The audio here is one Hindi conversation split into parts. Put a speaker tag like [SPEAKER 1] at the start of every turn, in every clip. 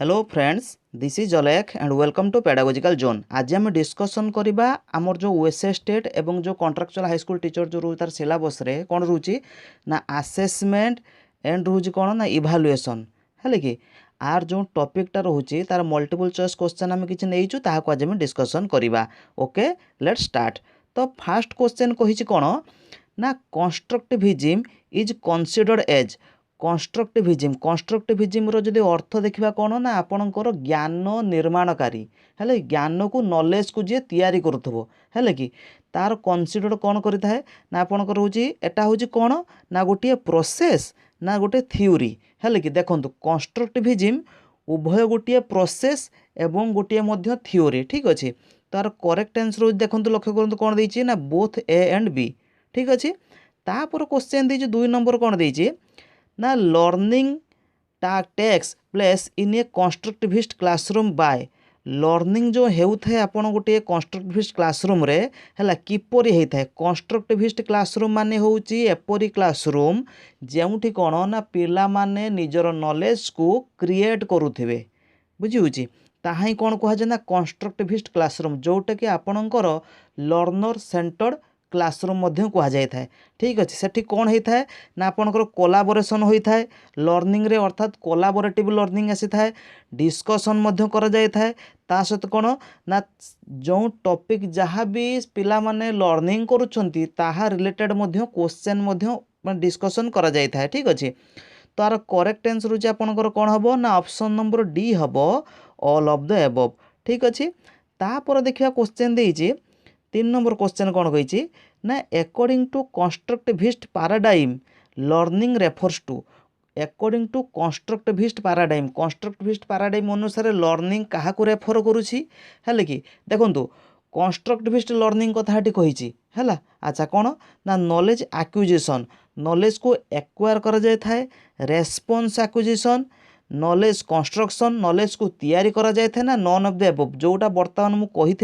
[SPEAKER 1] Hello friends, this is Alekh and welcome to pedagogical zone. आज आम डिस्कसन करवा आमर जो यूएसए स्टेट एवं जो कॉन्ट्रैक्चुअल हाई स्कूल टीचर जो रोज तार सिलेबस रे कौन रोचे ना आसेसमेंट एंड रोचे कौन ना इभालुएसन है कि आर जो टॉपिकटा रोचे तार मल्टीपल चॉइस क्वेश्चन आम किसी नहीं ताकू आज आम डिस्कसन करवा। Okay, let's start. तो फास्ट क्वेश्चन कही कौन ना constructivism is considered as constructivism जदि अर्थ देखा कौन ना आपणकर ज्ञान निर्माणकारी है ज्ञान को नॉलेज को जी तैयारी करुथबो है कि तार कन्सिडर्ड कौन करें ना आपणकर हूँ एटा हूँ कौन ना गोटे प्रोसेस ना गोटे थ्योरी है कि देखो कंस्ट्रक्टिविज्म उभय गोटे प्रोसेस एवं गोटे थ्योरी। ठीक अच्छे, तार करेक्ट आंसर देखो लक्ष्य करूँ कौन देती ना बोथ ए एंड बी। ठीक अच्छे, तापर क्वेश्चन दे 2 नंबर कौन देती ना learning takes place in a constructivist classroom by learning जो होता है आपन गोटे कंस्ट्रक्टिविस्ट क्लासरूम रे है किपरि होता है। कंस्ट्रक्टिविस्ट क्लासरूम माने होउची एपरी क्लासरूम जेउठी कौन ना पिला माने निजर नॉलेज को क्रिएट करुथिबे बुझी ताही कौन कहुए ना कंस्ट्रक्टिविस्ट क्लासरूम जोटा कि आपणकर लर्नर सेंटर्ड क्लासरूम कहुए था। ठीक अच्छे, सेठी कौन होता है ना आपणकर कोलाबोरेशन होता है लर्निंग रे अर्थात कोलाबोरेटिव लर्निंग आसी था, डिस्कसन करा जाय था ता सहित कौन ना जो टॉपिक जहाँ भी पिला माने लर्निंग करुछंती ताहा रिलेटेड क्वेश्चन डिस्कसन करा जाय था। ठीक अच्छे, तार करेक्ट आंसर होची आपणकर कौन हम ना ऑप्शन नंबर डी हम ऑल ऑफ द एबव। ठीक अच्छे, तापर देखिए क्वेश्चन देइछि 3 नंबर क्वेश्चन कौन कही ना according to constructivist paradigm learning refers to according to constructivist paradigm अनुसार लर्निंग क्या रेफर करुँची है कि देखो कंस्ट्रक्टिविस्ट लर्निंग कथा कही है। अच्छा कौन ना नॉलेज एक्विजिशन नॉलेज को एक्वायर करा जाय थाए, response acquisition knowledge construction knowledge को तैयारी करा जाय थाए ना नॉन ऑफ द एबव जोटा बर्तमान मु कही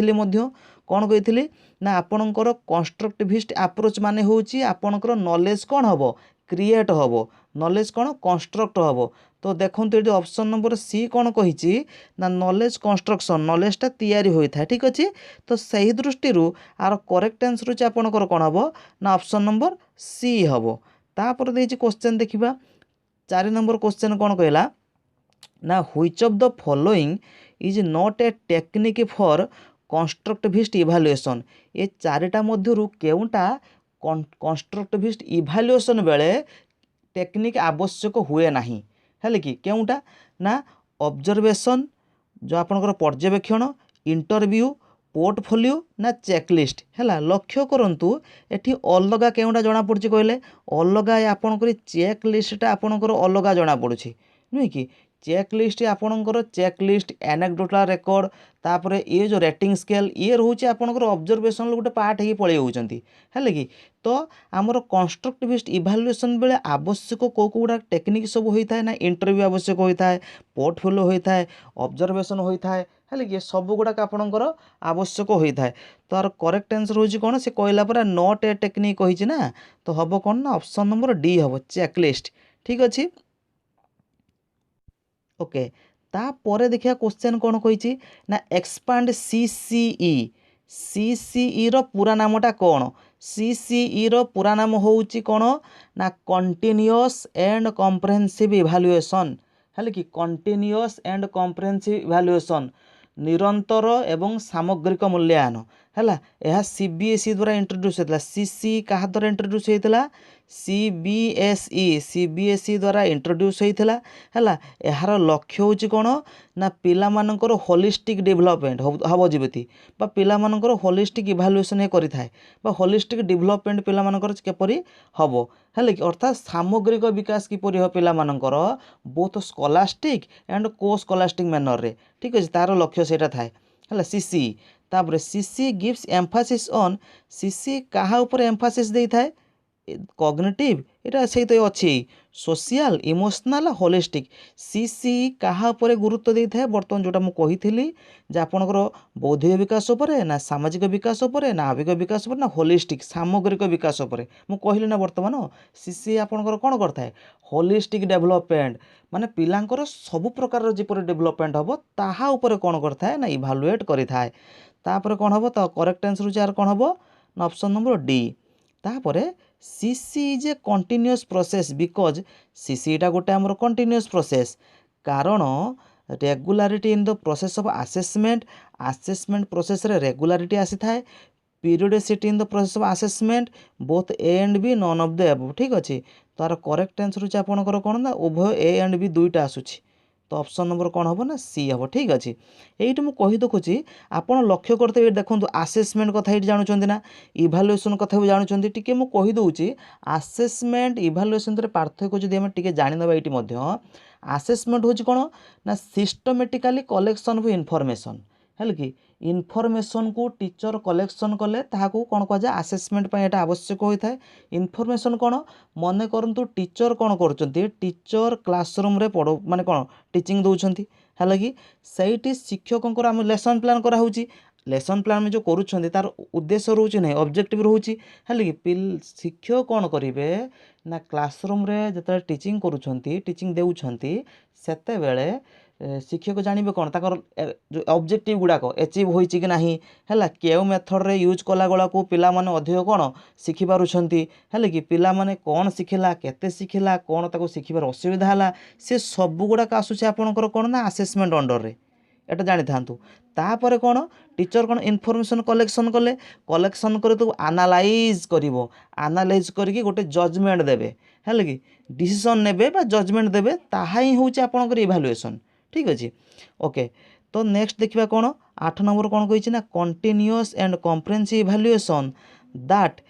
[SPEAKER 1] कौन कही ना आपणकर कंस्ट्रक्टिविस्ट अप्रोच माने होची आपणकर नॉलेज कौन हम क्रिएट हम नॉलेज कौन कंस्ट्रक्ट हम। तो देखो ये ऑप्शन नंबर सी कौन कही ना नॉलेज कंस्ट्रक्शन नॉलेजटा तैयारी होता है। ठीक अच्छे, तो सही दृष्टि आर करेक्ट आंसर होची आपणकर कौन हम ना ऑप्शन नंबर सी हम। तापर देछि क्वेश्चन देखिबा 4 नंबर क्वेश्चन कौन कहला ना which of the following is not a technique for constructivist evaluation ये चारिटा मध्यरु केउटा कंस्ट्रक्टिविस्ट इभालुएसन बेले टेक्निक आवश्यक हुए नहीं है कि केउटा ना ऑब्जर्वेशन जो आपनकर पर्यवेक्षण इंटरव्यू पोर्टफोलियो ना चेकलिस्ट है। लक्ष्य करंतु एठी अलगा केउटा जना पड़छि कहले अलगा आपनकर चेकलिस्टटा आपनकर अलगा जना पड़छि नुई कि चेकलिस्ट आपणकर चेकलिस्ट एनेक्डोटाल रेकर्ड तापरे ये जो रेटिंग स्केल ये रोचे आपणकर ऑब्जर्वेशन गोटे पार्ट हो पलि होउचंती है कि तो आमर कंस्ट्रक्टिविस्ट इभालुएसन बेले आवश्यक कौ गुड़ा टेक्निक सब होता है ना इंटरव्यू आवश्यक होता है पोर्टफोलियो होता है ऑब्जर्वेशन होता है कि सब गुड़ाक आपणकर आवश्यक होता है। तो आर करेक्ट आंसर होची कौन से कहला पर नॉट ए टेक्निक कही ना तो हम कौन ना ऑप्शन नंबर डी हम चेकलिस्ट। ठीक अच्छे, ओके तापर देखिए क्वेश्चन कौन कही ना एक्सपांड सीसीई रो पूरा नामटा कौन सीसीई रो पूरा नाम होउची कौन ना कंटिन्यूअस एंड कॉम्प्रिहेंसिव इवैल्यूएशन है कि कंटिन्यूअस एंड कॉम्प्रिहेंसिव इवैल्यूएशन निरंतर एवं सामग्रिक मूल्यांकन है यह सीबीएसई द्वारा इंट्रोड्यूस होता सीसी क्या द्वारा इंट्रोड्यूस होता सीबीएसई द्वारा इंट्रोड्यूस होता है। यार लक्ष्य होची कौन ना पिला मानकर होलिस्टिक डेभलपमेंट हम जीवती पिला मानकर होलिस्टिक इवैल्यूएशन करिथाए होलिस्टिक डेभलपमेंट पिला मानकर केपरि हम है कि अर्थात सामग्रिक विकास किपरि हो पिला मानकर बोथ स्कॉलास्टिक एंड को स्कॉलास्टिक मैनर रे। ठीक अच्छे, तार लक्ष्य सेटा थाए है सीसी तापर CC gives Mphasis on CC कहा ऊपर एम्फासिस दे थाए कॉग्निटिव एटा से तो अच्छी सोशल इमोशनल होलिस्टिक सीसी कहा पर गुरुत्व दे था बर्तमान जोटा मुझे कही जे आपणकर बौद्धिक विकास उपरे ना सामाजिक विकास उपरे ना आवेग विकास उपरे ना होलिस्टिक सामग्रिक विकास उपरे मु कहली ना बर्तमान सीसी आपणकर कौन करता है होलिस्टिक डेभलपमेंट माने पिलांकर सब प्रकार जिपर डेभलपमेंट हम ताहा उपरे कौन करता है ना इभालुएट करिथाए तापर कौन हम तो करेक्ट आंसर चार कौन हम ना ऑप्शन नंबर डी तापर CC is a continuous process because सीसीटा गोटे आमर कंटिन्यूअस प्रोसेस कारण regularity in the process of assessment process रे रेगुलारिटी आसी थाए periodicity in the process of assessment both A and B none of the above ठीक अच्छे तार करेक्ट आंसर होची आपनकर कोन ना उभय ए एंड बी दुईटा आसुची तो ऑप्शन नंबर कौन हम ना सी हम ठीक अच्छे यही मुझे कही देखुची आपड़ लक्ष्य करते देखो आसेसमेंट कथा ये जानते ना इभालुएसन कथा भी जानते टी मुझे कहीदे आसेसमेंट इभालुएसन पार्थक्य जब आम टे जाणीना ये आसेसमेंट हूँ कौन ना सिस्टमेटिकाली कलेक्शन ऑफ इनफॉरमेशन है कि इनफॉरमेशन को टीचर कलेक्शन कले ताकू कौन कहुए आसेसमेंट यहाँ आवश्यक होता है इनफॉरमेशन कौन मन करंतु टीचर कौन कर टीचर क्लासरूम रे पढ़ माने कौन टीचिंग दौरान है कि सही शिक्षक आम लेसन प्लान कराऊँगी लेसन प्लान में जो करुँच तार उद्देश्य रोचे ना ऑब्जेक्टिव रोचे है कि शिक्षक कौन करेंगे ना क्लासरूम रे जो टीचिंग टीचिंग देउछंती सेते बेले शिक्षक जानवे कौन ताकर जो ऑब्जेक्टिव गुड़ाक एचिव होइछि कि नाही है केउ मेथड रे यूज कला गला को पिला माने अधिक कौन शिखि पारुछंती है कि पिला माने कौन शिखिला केते शिखिला कौन ताको शिखिबार असुविधा हला से सब गुड़ाक आसुछि आपनकर कौन ना असेसमेंट अंडर रे एटा जानी थांतु तापर कौन टीचर कौन इनफॉरमेशन कलेक्शन करे तो एनालाइज करिवो एनालाइज करके गोटे जजमेंट देबे है कि डिसीजन नेबे बा जजमेंट देबे ताहा ही होउछि आपनकर इवैल्यूएशन ठीक अच्छे ओके तो नेक्स्ट देखा कौन 8 नंबर कौन कही ना continuous and comprehensive evaluation that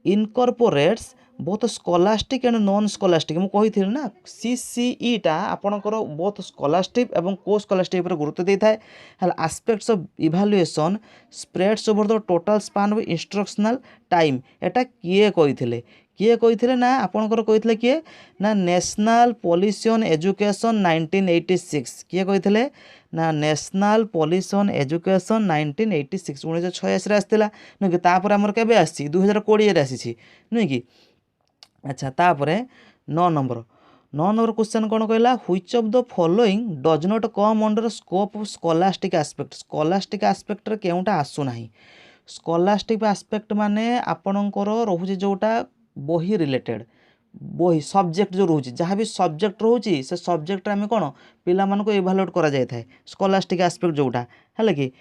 [SPEAKER 1] incorporates both scholastic and non scholastic मुझे कही ना सीसीईटा आपणकर बोथ स्कॉलास्टिक एवं को स्कॉलास्टिक पर गुरुत्व देता है aspects of evaluation spreads over the total span of instructional time एटा किए कही ना आपणकर कही किए ना नेशनल पॉलिसी ऑन एजुकेशन 1986 किए कही ना नेशनल पॉलिसी ऑन एजुकेशन 1986 1986 आसला नुह कि तापर आमर केबे आसी 2020 आसी नुह कि अच्छा तापर 9 नंबर क्वेश्चन कौन कहला which of the following does not come under scope of scholastic aspect रे केउटा आसुना स्कॉलास्टिक आस्पेक्ट माने आपणकर रोचे जोटा बही रिलेटेड बही सब्जेक्ट जो रोचे जहाँ भी सब्जेक्ट रोचे से सब्जेक्ट आम कौन पिला मानक इभालुएट करा जाए था स्कॉलास्टिक आस्पेक्ट जोटा है कि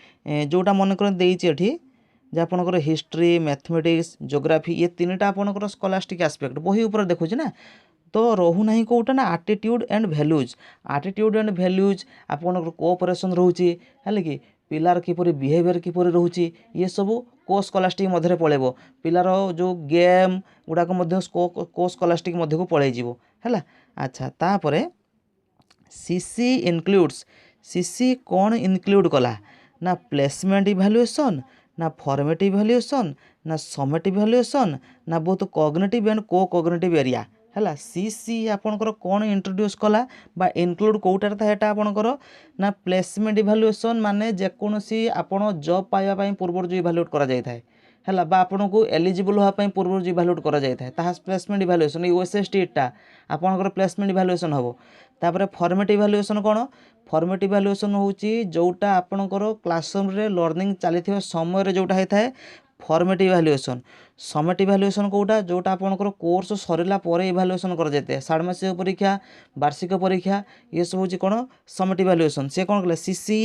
[SPEAKER 1] जोटा मन कर देती जे आपणकर हिस्ट्री मैथमेटिक्स ज्योग्राफी ये तीनटा आपणकर स्कॉलास्टिक आस्पेक्ट बही ऊपर देखुचे ना तो रोना ही कौटा ना एटीट्यूड एंड भैल्यूज आपणकर कोऑपरेशन रोचे है कि पिलार किपरि बिहेवियर किपरि रोचे ये सब को स्कॉलास्टिक मध्य पलैब पिलार जो गेम गुड़ाक को स्कॉलास्टिक मध्य को पलैजिव है अच्छा तापर सीसी इनक्लूड्स सीसी कौन इनक्लूड कला ना प्लेसमेंट इवैल्यूएशन ना फॉर्मेटिव इवैल्यूएशन ना समेटिव इवैल्यूएशन ना बोथ कॉग्निटिव एंड को कॉग्निटिव एरिया है सीसी आपणकर कौन इंट्रोड्यूस कला बा इनक्लूड कौटार था यहाँ आपणकर ना प्लेसमेंट इवैल्यूएशन माने जेकोसी आपण जॉब पाइबा पूर्व जो इवैल्यूएट करा जाय थाए है आपन को एलिजिबल होगापी पूर्व जो इवैल्यूएट करा जाय थाए ताहा प्लेसमेंट इवैल्यूएशन यूएसएसटीटा आपणकर प्लेसमेंट इवैल्यूएशन हम तापर फॉर्मेटिव इवैल्यूएशन कौन फॉर्मेटिव इवैल्यूएशन होची जोटा आपणकर क्लासरूम रे लर्निंग चली समय रे जोटा होता है फॉर्मेटिव इवैल्यूएशन समेटिव इवैल्यूएशन कोटा जोटा आपणकर कोर्स सरिला परे इवैल्यूएशन कर जाते षाण्मासिक परीक्षा वार्षिक परीक्षा ये सब हूँ कौन समेटिव इवैल्यूएशन से कौन कले सीसी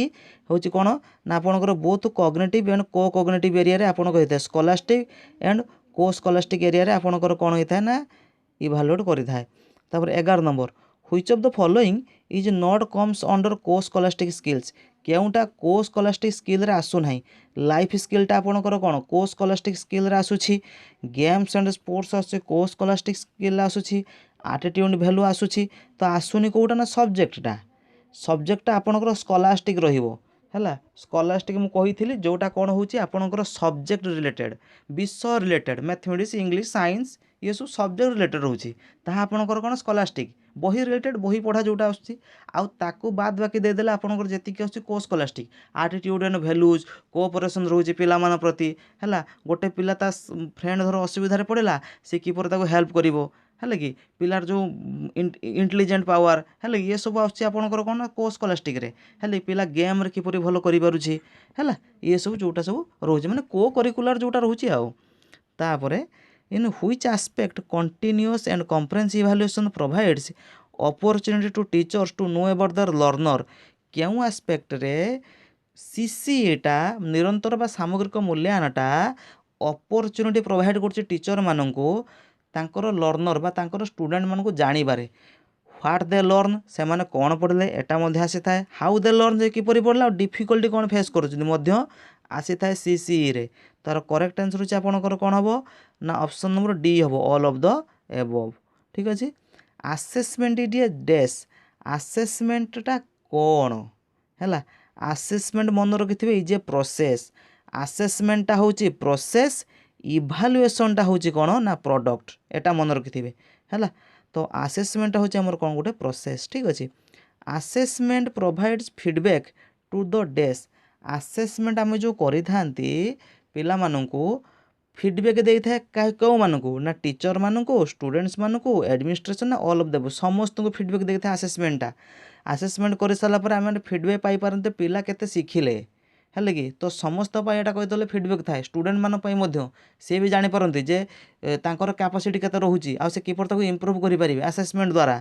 [SPEAKER 1] हूँ कौन ना आपणकर बोथ कॉग्निटिव एंड को कॉग्निटिव एरिया रे आपणकर होता है स्कॉलास्टिक एंड को स्कॉलास्टिक एरिया रे आपणकर कौन होता है ना इवैल्यूएट करिथाए तापर 11 number which of the following is not comes under को स्कॉलास्टिक स्किल्स केउटा को स्कॉलास्टिक स्किल रे आसु नाही लाइफ स्किलटा आपणकर कौन को स्कॉलास्टिक स्किल रे आसुछि गेम्स एंड स्पोर्ट्स आसुछि को स्कॉलास्टिक स्किल आसुछि एटीट्यूड वैल्यू आसुछि तो आसुनी कोटा ना सब्जेक्टटा आपणकर स्कॉलास्टिक रहिबो है स्कॉलास्टिक मुझे कही जोटा कौन होची आपणकर सब्जेक्ट रिलेटेड विषय रिलेटेड मैथमेटिक्स इंग्लिश साइंस ये सब सब्जेक्ट रिलेटेड रोचे ताहा आपणकर कौन स्कॉलास्टिक बही रिलेटेड बही पढ़ा जोटा आसुची आउ ताकू बाद बाकी देदेले आपणकर जेतिकी आसुची को स्कॉलास्टिक आटिट्यूड एंड वैल्यूज कोऑपरेशन रोचे पिलामान प्रति हैला गोटे पिला ता फ्रेंड धर असुविधा पड़ेला से किपर ताको हेल्प करिवो है कि पिलार जो इंटेलिजेंट पावर है ये सब आसपर कौन को स्कॉलास्टिक रे है पिला गेम रे किपरि भल करिपारुछि है ये सब जोटा सब रोचे माने को करिकुलर जोटा रोचे आउ तापरे in which aspect continuous and comprehensive evaluation provides opportunity to teachers to know about the learner क्यों एस्पेक्ट रे सीसीईटा निरंतर बा सामग्रिक मूल्यांकनटा अपॉर्चुनिटी प्रोवाइड करछि टीचर माननकु तांकर लर्नर बा तांकर स्टूडेंट मानकु जानिबारे व्हाट दे लर्न से माने कौन पढ़ले एटा मध्य आसी थाए हाउ दे लर्न जे किपरि पढ़ला डिफिकल्टी कौन फेस करुछन मध्य आसी थाए सीसीई रे तार करेक्ट आंसर होछि आपनकर कौन हबो ना ऑप्शन नंबर डी हबो ऑल ऑफ द एबव ठीक अछि असेसमेंट इज ए डैश असेसमेंटटा कौन हैला असेसमेंट मन रखिथिबे इज ए प्रोसेस असेसमेंटटा होछि प्रोसेस इभालुएसनटा होछि कौन ना प्रोडक्ट एटा मन रखिथिबे हैला तो असेसमेंट होछि हमर कौन गोटे प्रोसेस ठीक अछि assessment provides feedback to the dash assessment आम जो करि थांती पिला माननकु फीडबैक देई थाए कौ मानकु ना टीचर मानकु स्टूडेंट्स मानकु एडमिनिस्ट्रेशन ना ऑल ऑफ देबो समस्त को फीडबैक देई थाए असेसमेंटा असेसमेंट कर सारा पर आम फीडबैक पाई पारते पिला केते शिखिले है कि तो समस्त यहाँ कहीदेले फीडबैक थाए स्टूडेंट मान सी भी जानीपारती जे तांकर कैपेसिटी केते रोचे आ से किपर ताको इम्प्रूव करें असेसमेंट द्वारा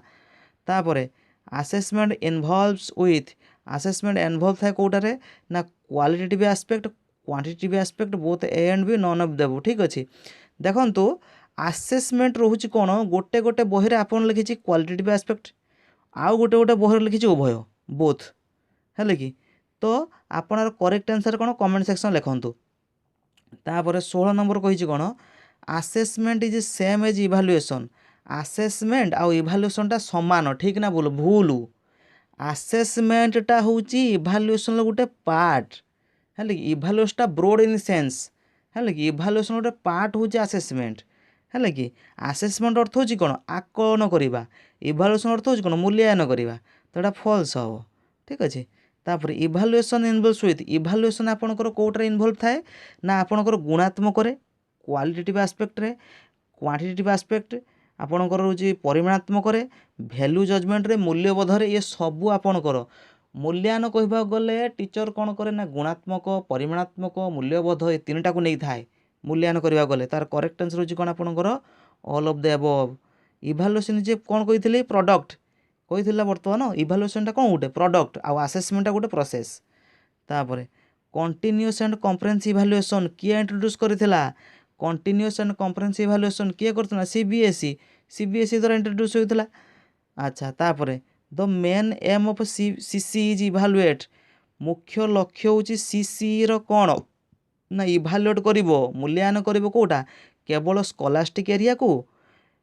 [SPEAKER 1] तापर assessment involves with assessment involve थाए कौटारे ना qualitative aspect quantitative aspect both A and B none of देबो ठीक अच्छे देखो असेसमेंट रोचे कौन गोटे गोटे बही आपन लिखी क्वालिटेटिव एस्पेक्ट आउ गोटे गोटे बही लिखी उभय बोथ है कि तो आपणार करेक्ट आंसर कौन कमेंट सेक्शन लिखंतु तापर 16 नंबर कही कौन assessment is same as evaluation assessment आउ इभालुएसनटा समान ठीक ना बोल भूल असेसमेंटटा होची इभालुएसन गोटे पार्ट है कि इभालुएसनटा ब्रॉड इन सेंस है कि इभालुएसन गोटे पार्ट होची असेसमेंट है कि असेसमेंट अर्थ होची कौन आकलन करवा इभालुएसन अर्थ होची कौन मूल्यांकन करवा तो यहाँ फॉल्स हम ठीक अच्छे तापर इभालुएसन इनवॉल्व्स विथ इभालुएसन आपणकर कोटरे इनवॉल्व थाए ना आपणकर गुणात्मक क्वालिटेटिव एस्पेक्ट रे क्वांटिटेटिव एस्पेक्ट आपणकर होची परिमाणात्मक वैल्यू जजमेंट रे मूल्यबोध रे ये सबू आपणकर मूल्यांकन कहबा गले टीचर कौन करे ना गुणात्मक परिमाणात्मक मूल्यबोध ये तीनटा को नहीं थाए मूल्यांकन करबा गले तार करेक्ट आंसर होची कोन आपणकर all of the above evaluation जे कोन कहिथिले प्रोडक्ट कही बर्तमान इभालुएसनटा कौन गोटे प्रोडक्ट आउ असेसमेंटा गोटे प्रोसेस तापर कंटिन्यूअस एंड कम्प्रेहेंसिव इभालुएसन किए इंट्रोड्यूस करथिला कंटिन्यूअस एंड कम्प्रेहेंसिव इभालुएसन किए करथिला सीबीएसई द्वारा इंट्रोड्यूस होइथिला अच्छा तापर the main aim of CC is evaluate मुख्य लक्ष्य होची सीसी रो कौन ना इभालुएट करिवो मूल्यांकन करिवो कोटा केवल स्कॉलास्टिक एरिया को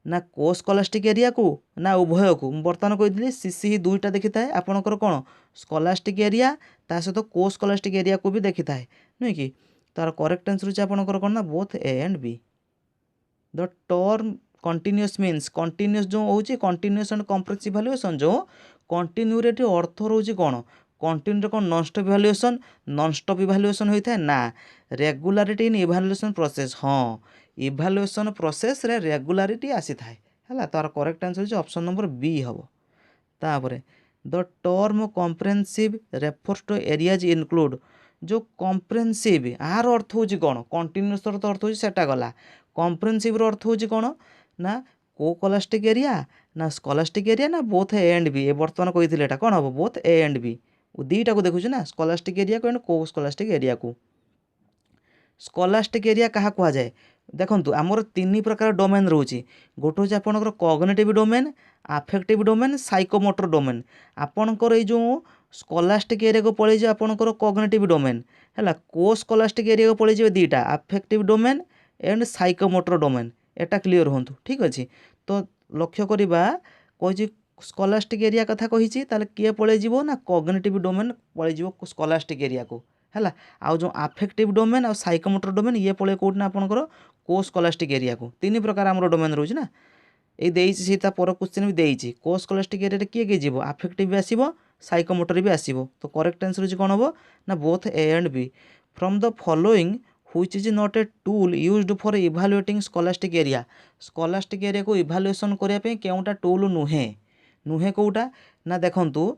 [SPEAKER 1] ना को स्कॉलास्टिक एरिया को ना उभय को बर्तमान कही सीसी दुईटा देखी थाए आपणकर कौन स्कॉलास्टिक एरिया ता सहित को स्कॉलास्टिक एरिया को भी देखी थाए नुहे कि तार करेक्ट आंसर होची आपणकर कौन ना both A and be the term continuous means continuous जो होची कंटिन्यूअस एंड कम्प्रेहेंसिव इवैल्यूएशन जो कंटिन्यूरेटी अर्थ रोची कौन कंटिन्यू कौन non stop evaluation non stop evaluation होता है ना रेगुलारिटी इन इवैल्यूएशन प्रोसेस हाँ इवैल्यूएशन प्रोसेस रे रेगुलारिटी आसी थाए है तार करेक्ट आंसर होची ऑप्शन नंबर बी हम तापर the term comprehensive refers to areas include जो कम्प्रेहेंसिव यार अर्थ होची कौन कंटिन्यूअस अर्थ होची सेटा गला कम्प्रेहेंसिव अर्थ होची कौन ना को स्कॉलास्टिक एरिया ना स्कॉलास्टिक एरिया ना बोथ ए एंड बी ए बर्तमान कही कौन हम बोथ ए एंड बी दुईटा को देखुचे ना स्कॉलास्टिक एरिया को एंड को स्कॉलास्टिक एरिया को स्कॉलास्टिक एरिया क्या कह जाए देखो आमर तीन प्रकार डोमेन रोचे गोटे हूँ आपंकर cognitive domain affective domain psychomotor domain आपणकर ये जो स्कॉलास्टिक एरिया को पलैजे आपणकर कॉग्निटिव डोमेन है को स्कॉलास्टिक एरिया को पलैजे दुईटा affective domain and psychomotor domain Etah clear हूँ ठीक अच्छे तो लक्ष्य करवा कही स्कॉलास्टिक एरिया कथा कही किए पलैज ना कॉग्निटिव डोमेन पलैज स्कॉलास्टिक एरिया को है आउ जो आफेक्टिव डोमेन और साइकोमोटर डोमेन ये पड़े कौटना आपंकर को स्कलास्टिक एरिया को तीन प्रकार आम डोमेन रोचे ना ये देसी पर क्वेश्चन भी देती को स्कलास्टिक एरिया किए किए जीव आफेक्टिव भी आसो साइकोमोटर भी आसो तो करेक्ट आंसर होची कौन हम ना both A and B from the following which is not a tool used for evaluating scholastic area को इभालुएसन करने केउटा टूल नुहे नुहे कौटा ना देखंतु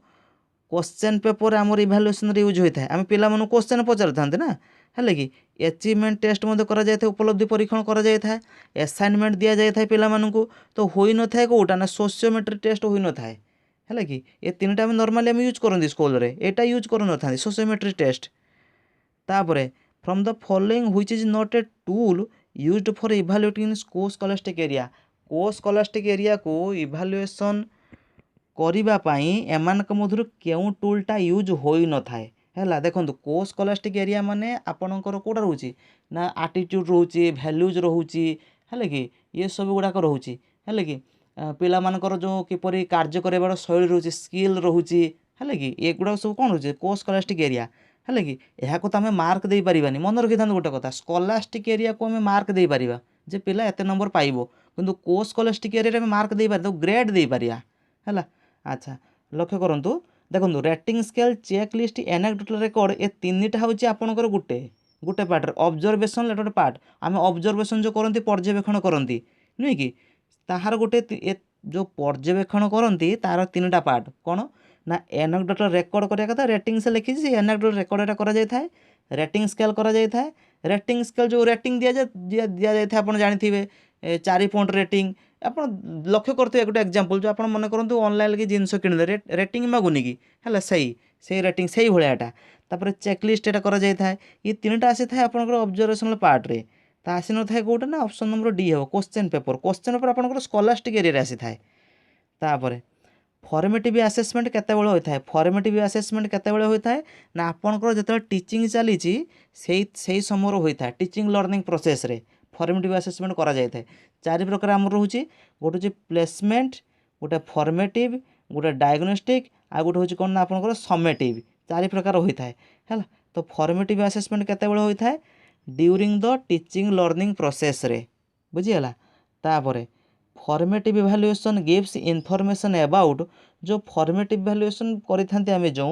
[SPEAKER 1] क्वेश्चन पेपर आमर इभालुएसन यूज होता है आम पिला क्वेश्चन पचारि था ना है कि अचिवमेंट टेस्ट करा जाए उपलब्धि परीक्षण करा जाए असाइनमेंट दि जाए पिलामानंकु तो होई न थाए कोटा ना सोशियोमेट्री टेस्ट होई न थाए है कि ये तीन टाइम नॉर्मली आम यूज करते स्कूल रे एटा यूज कर न था सोशियोमेट्री टेस्ट तापरे from the following which is not a tool used for evaluating को स्कॉलास्टिक एरिया को इभालुएसन करने एमानक मधुर केउं टूलटा यूज होई न थाए है देखो को स्कलास्टिक एरिया माने आपणकर कौटा रोचे ना आटीट्यूड रोचे भैल्यूज रोचे है कि ये सब गुड़ाक रोचे है कि पिलामानकर जो किपरि कार्य करार शैली रोचे स्किल रोचे है कि ये गुड़ाक सब कौन रोचे को स्कलास्टिक एरिया है कि यह तो आम मार्क दे पारानी मन रखी था गोटे कथा स्कलास्टिक एरिया को आम मार्क दे पारिबा जे पिला एते नंबर पाइबो किंतु को स्कलास्टिक एरिया में मार्क दे पारे तो ग्रेड दे पारिया है अच्छा लक्ष्य करूँ देखो rating scale checklist anecdotal record ये तीन टा हूँ आपंकर गोटे गोटे पार्ट ऑब्जर्वेशन लेटर पार्ट आम ऑब्जर्वेशन जो करती पर्यवेक्षण करती नुहे कि ताहार गोटे जो पर्यवेक्षण करती तार तीन टा पार्ट कौन ना एनेक्डोटल रेकर्ड करा कथा रेटिंग से लिखी से एनेक्डोटल रेकर्ड करा जाए था रेटिंग स्केल करा जाए था रेटिंग स्केल जो रेटिंग दि जाए आप जानते 4 पॉइंट रेटिंग आप लक्ष्य करते गोटे एग्जांपल जो आप मन करूँ ऑनलाइन कि जिनस किणले रेटिंग मागुनि कि है से रेटिंग से भायाटा तापर चेकलिस्ट एटा करा जाए था ये तीन टा आसी था आपनकर ऑब्जर्वेशनल पार्ट रे ता आसी न था कोटा ना ऑप्शन नंबर डी हो क्वेश्चन पेपर आपनकर स्कॉलास्टिक एरिया रे आसी था तापर फॉर्मेटिव असेसमेंट केतेबेले होता है फॉर्मेटिव असेसमेंट केतेबेले होता है ना आपनकर जते टीचिंग चली से समय होता है टीचिंग लर्निंग प्रोसेस रे फॉर्मेटिव असेसमेंट करा जाए था 4 प्रकार आम रोचे गोटे हूँ प्लेसमेंट गोटे फॉर्मेटिव गोटे डायग्नोस्टिक आ गोटे हूँ कौन ना आपनकर समेटिव 4 प्रकार होता है तो फॉर्मेटिव असेसमेंट केतेबेले होता है during the teaching learning process रे बुझीगला तापर formative evaluation gives information about जो फॉर्मेटिव इवैल्यूएशन करिथांती आमे जो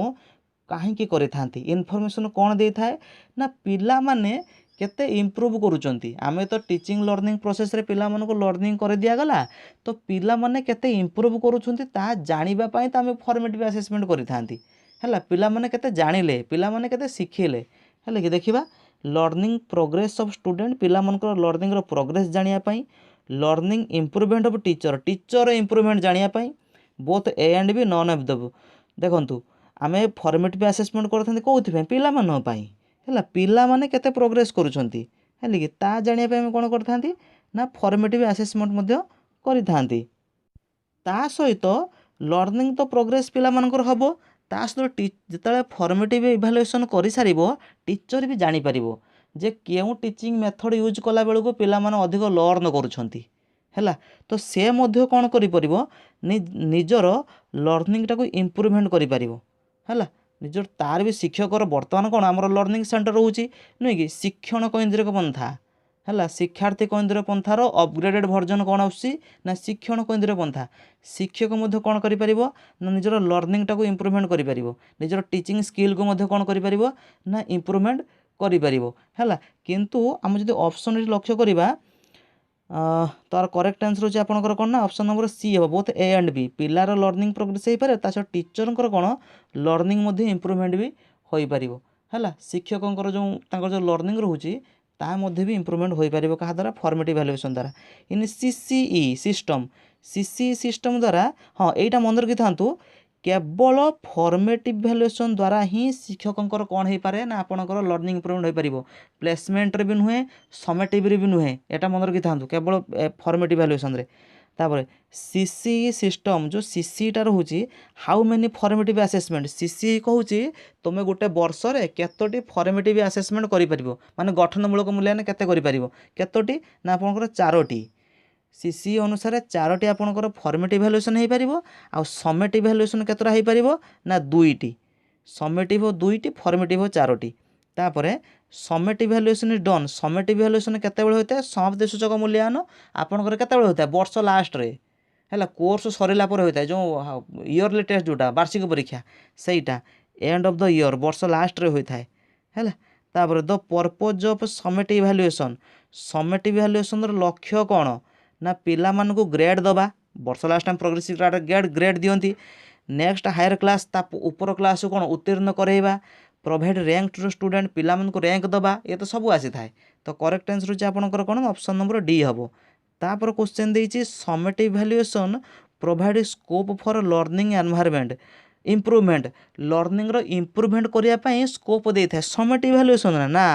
[SPEAKER 1] काहेकि करिथांती इनफॉरमेशन कौन दे थाए ना पिला माने केते इम्प्रूव करूचंती आमे तो टीचिंग लर्निंग प्रोसेस रे पिला मानको लर्निंग कर दिया गला तो पिला माने केते इम्प्रूव करूचंती ता जानिबा पई त आमे फॉर्मेटिव असेसमेंट करिथांती हला पिला माने केते जानिले पिला माने केते सिखिले हले कि देखिबा लर्निंग प्रोग्रेस ऑफ स्टूडेंट पिला मानकर लर्निंग रो प्रोग्रेस जानिया पई learning improvement of teacher improvement जानिया both A and B none of the देखंतु आमे फॉर्मेटिव असेसमेंट करथांती कोउथि पिला मानो पई है पिला माने केते प्रोग्रेस करूछंती है कि ता जानिया पे हम कोन करथांती ना फॉर्मेटिव असेसमेंट मध्य करिथांती ता सहित लर्निंग तो प्रोग्रेस पिला मानकर हबो ता सहित जेतले फॉर्मेटिव इवैल्यूएशन करि सारिबो टीचर भी जानि परिबो जे केउ टीचिंग मेथड यूज कला बेलू को पिला माने अधिक लर्न करूछंती है तो से मध्य कौन करिपरिबो निजर लर्निंग टाको इम्प्रूवमेंट करि परिबो है निजर तार भी शिक्षकर बर्तमान कौन आमर लर्निंग सेंटर रोचे नुहे कि शिक्षण केन्द्रिक पंथा है शिक्षार्थी केन्द्र पंथार अपग्रेडेड भर्जन कौन आसी ना शिक्षण केन्द्र पंथा शिक्षक मध्य कौन करि ना निजर लर्निंग टाको इम्प्रूवमेंट करि निजर टीचिंग स्किल को मध्य कौन करि ना इम्प्रूवमेंट करि है किंतु आम जो ऑप्शन लक्ष्य करवा तार करेक्ट आंसर होची आपनकर कोन ना ऑप्शन नंबर सी हे बोथ ए एंड बी पिलार लर्निंग प्रोग्रेस हो पारे ता टीचर कोन लर्निंग मध्य इम्प्रूवमेंट भी हो पारिबो हैला शिक्षकंकर जो लर्निंग रोची ता मध्य भी इम्प्रूवमेंट हो पारिबो कहा द्वारा फॉर्मेटिव इवैल्यूएशन द्वारा इन सीसीई सिस्टम द्वारा हाँ एटा मन रखि थांतु केवल फॉर्मेटिव इवैल्यूएशन द्वारा ही शिक्षकंकर कौन हो पारे ना आपनकर लर्निंग इम्प्रूवमेंट हो पारिबो प्लेसमेंट रे भी नुहे समेटिव रे भी नुहे एटा मन रखि थांतु केवल फॉर्मेटिव इवैल्यूएशन रे तापर सीसीई सिस्टम जो सीसीई टा रहउची how many formative assessment CCE कहउची तुमे गोटे वर्ष रे केतोटी फॉर्मेटिव असेसमेंट करि परिबो माने गठनमूलक मूल्यांकन केते करि परिबो केतोटी ना आपनकर 4टी सीसी अनुसार 4टी आपनकर फॉर्मेटिव इवैल्यूएशन हो पारिबो आ समेटिव इवैल्यूएशन केतरा हो पारिबो ना 2टी समेटिव 2टी फॉर्मेटिव 4टी तापरे समेट इभ्यालुएसन इज डन समेट इभ्यालुएसन केतेबेले होता है समाप्ति सूचक मूल्यांकन आपनकर केतेबेले होता है वर्ष लास्ट रे है कोर्स सरला पर होता है जो इयरली टेस्ट जोटा वार्षिक परीक्षा सेटा एंड ऑफ द ईयर वर्ष लास्ट रे होता है तापर द पर्पज ऑफ समेट समेट इभ्यालुएसन लक्ष्य कौन ना पिला मानकु ग्रेड दबा वर्ष लास्ट टाइम प्रोग्रेसिव ग्रेड दियंती नेक्स्ट हायर क्लास ता ऊपर क्लास कौन उत्तीर्ण कराइबा प्रोवाइड रैंक टू स्टूडेंट पिला मानकु रैंक दबा ये तो सब आसी थाए तो करेक्ट आंसर होची आपनकर कौन ऑप्शन नंबर डी हबो तापर क्वेश्चन देइची summative evaluation provide scope for learning environment improvement learning रो इम्प्रूवमेंट करिया पई स्कोप देइ थाए समेट इभ्यालुएसन ना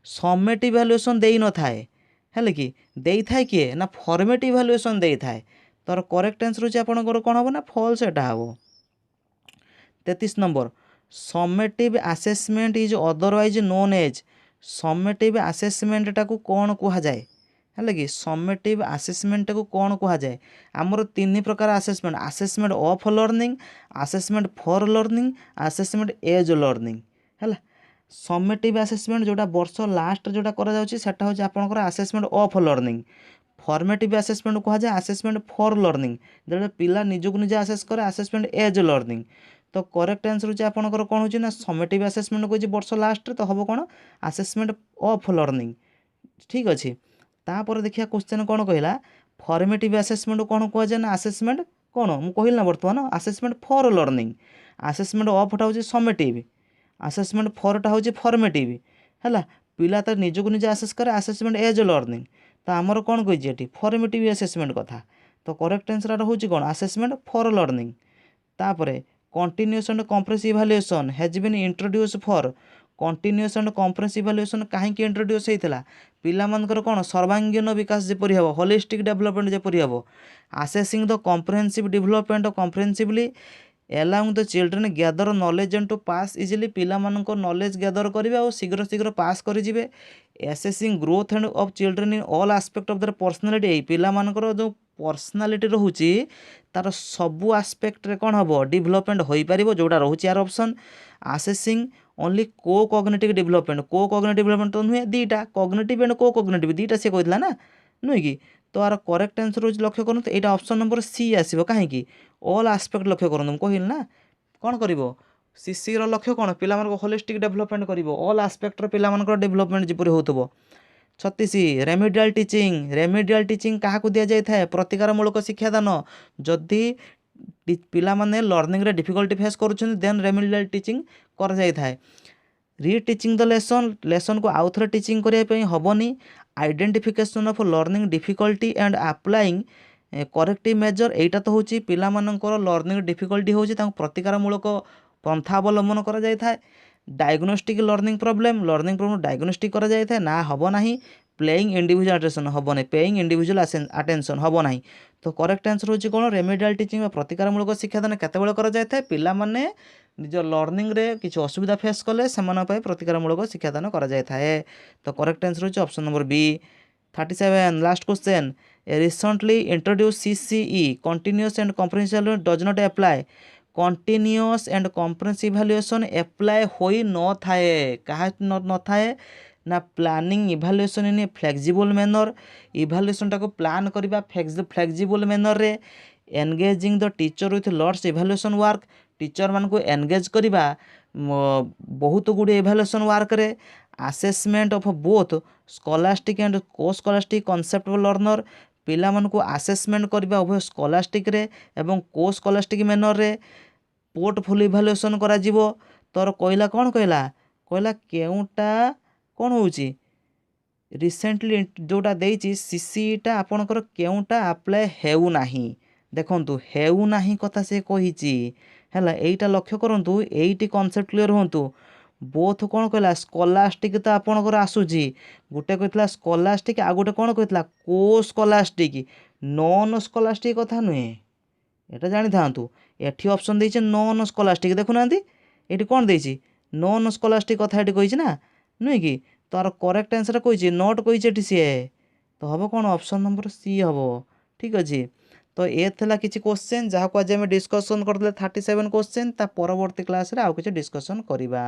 [SPEAKER 1] समेट इभ्यालुएसन देइ न थाए हेले कि देइ थाए किए ना फॉर्मेट इभ्यालुएसन देइ थाए तर करेक्ट आंसर होची आपनकर कोन हबो ना फॉल्स एटा हबो 33 number summative assessment is otherwise known as summative assessment टाकू कौन कह जाए है कि समेटिव आसेसमेंट टाकू कौन कह जाए आमर तीन प्रकार assessment of learning assessment for learning assessment as learning है समेटिव आसेसमेंट जोटा वर्ष लास्ट जोटा करा जाउची सेटा होची आपनकर assessment of learning formative assessment कह जाए आसेसमेंट फॉर लर्निंग जो पिला निजको निजे आसेस करे आसेसमेंट एज लर्निंग तो करेक्ट आंसर होची आपनकर कोन होची ना समेटिव आसेसमेंट कोची वर्ष लास्ट तो हबो कोन आसेसमेंट ऑफ लर्निंग ठीक अछि तापर देखिया क्वेश्चन कोन कहला फॉर्मेटिव आसेसमेंट कोन कह जाए ना आसेसमेंट कोन मु कहिल ना वर्तमान assessment for learning assessment of टा होची समेटिव आसेसमेंट फॉर टा होची फॉर्मेटिव हैला पिला त निजको निजे आसेस करे आसेसमेंट एज लर्निंग तो आमर कौन कही एटी फॉर्मेटिव आसेसमेंट कथा तो करेक्ट आंसर होची कोन आसेसमेंट फॉर लर्निंग तापरे continuous and comprehensive evaluation has been introduce for continuous and comprehensive evaluation कहीं इंट्रोड्यूस होता पिला मानकर कौन सर्वांगीन विकास जेपरी हम होलिस्टिक डेवलपमेंट जेपरी हम assessing the comprehensive development comprehensively along the children gather knowledge and to pass easily पिला मानक नॉलेज गैदर करेंगे और शीघ्र शीघ्र पास करेंगे assessing growth end of children in all aspect of their personality पिला मानकर जो पर्सनालिटी रोचे तार सबू आस्पेक्ट रे कौन हम डेवलपमेंट हो पार जोटा रोचे यार ऑप्शन आसेसिंग ओनली को कॉग्निटिव डेवलपमेंट डेवलपमेंट तो नुहे दीटा कॉग्निटिव एंड को कॉग्निटिव दीटा से कहला ना नुहे कि तो यार करेक्ट आंसर हो लक्ष्य करूँ तो यहाँ ऑप्शन नंबर सी आसो कहीं ऑल आस्पेक्ट लक्ष्य करूँ कहल ना कौन कर सीसी लक्ष्य कौन पिला होलिस्टिक डेवलपमेंट कर ऑल आस्पेक्ट पिला डेवलपमेंट जपरी हो 36 रेमेडियल टीचिंग क्या दि जाए प्रतिकारमूलक शिक्षादान जदि पिला माने लर्निंग रे डिफिकल्टी फेस करुछन देन रेमेडियल टीचिंग कर जाय थाए रीटीचिंग द लेसन को आउ थे टीचिंग करने हेनी identification of learning difficulty and applying corrective measure एटा तो होची पिला मानकर लर्निंग डिफिकल्टी होची तांको प्रतिकारमूलक पंथा अवलंबन करा जाय थाए डायग्नोस्टिक लर्निंग प्रॉब्लम डायग्नोस्टिक करा जाय थाए ना हबो नाही प्लेइंग इंडिविजुअल अटेंशन हबो नहीं पेइंग इंडिविजुअल अटेंशन हबो नहीं तो करेक्ट आंसर होची कोन रेमेडियल टीचिंग प्रतिकारमूलक शिक्षादान केतेबेले करा जाय थाए पिला माने निज लर्निंग रे किछि असुविधा फेस कले सेमान पय प्रतिकारमूलक शिक्षादान करा जाय थाए तो करेक्ट आंसर होची option number B 37 last question recently introduce CCE continuous and comprehensive does not apply continuous and comprehensive evaluation apply होई न थाए कहा न थाए ना planning evaluation in a flexible manner evaluation टाको प्लान करबा फ्लेक्सिबल मैनर रे engaging the teacher with lots evaluation work teacher मान को एंगेज करबा बहुत गुड़े इवैल्यूएशन वर्क रे assessment of both scholastic and को स्कॉलास्टिक कॉन्सेप्ट लर्नर पिला मान को असेसमेंट करबा उभय स्कॉलास्टिक रे एवं को स्कॉलास्टिक मैनर रे पोर्टफोलियो इवैल्यूएशन करा जिवो तोर कहला कौन कहला केउटा कौन होची रिसेंटली जोटा देइची सीसीटा आपणकर केउटा अप्लाई हेउ नाही देखंतु हेउ नाही कथा से कहिची हैला एइटा लक्ष्य करंतु एइटी कांसेप्ट क्लियर होंतु बोथ कौन कहला स्कॉलास्टिक तो आपणकर आसुची गोटे कहला स्कॉलास्टिक आ गोटे कौन कहला को स्कॉलास्टिक नॉन स्कॉलास्टिक कथा नुहे एटा जानि थांतु एठी ऑप्शन देइचे नॉन स्कॉलास्टिक देखु नांती एठी कौन देइची नॉन स्कॉलास्टिक कथा एठी कहिची ना नुहे कि तार करेक्ट आंसर कही नोट कही सी तो हम कौन ऑप्शन नंबर सी हम ठीक अच्छे तो ये थला किसी क्वेश्चन जहाँ को आज आम डिस्कसन करते 37 क्वेश्चन ता परवर्ती क्लास रे आउ किसी डिस्कसन करवा।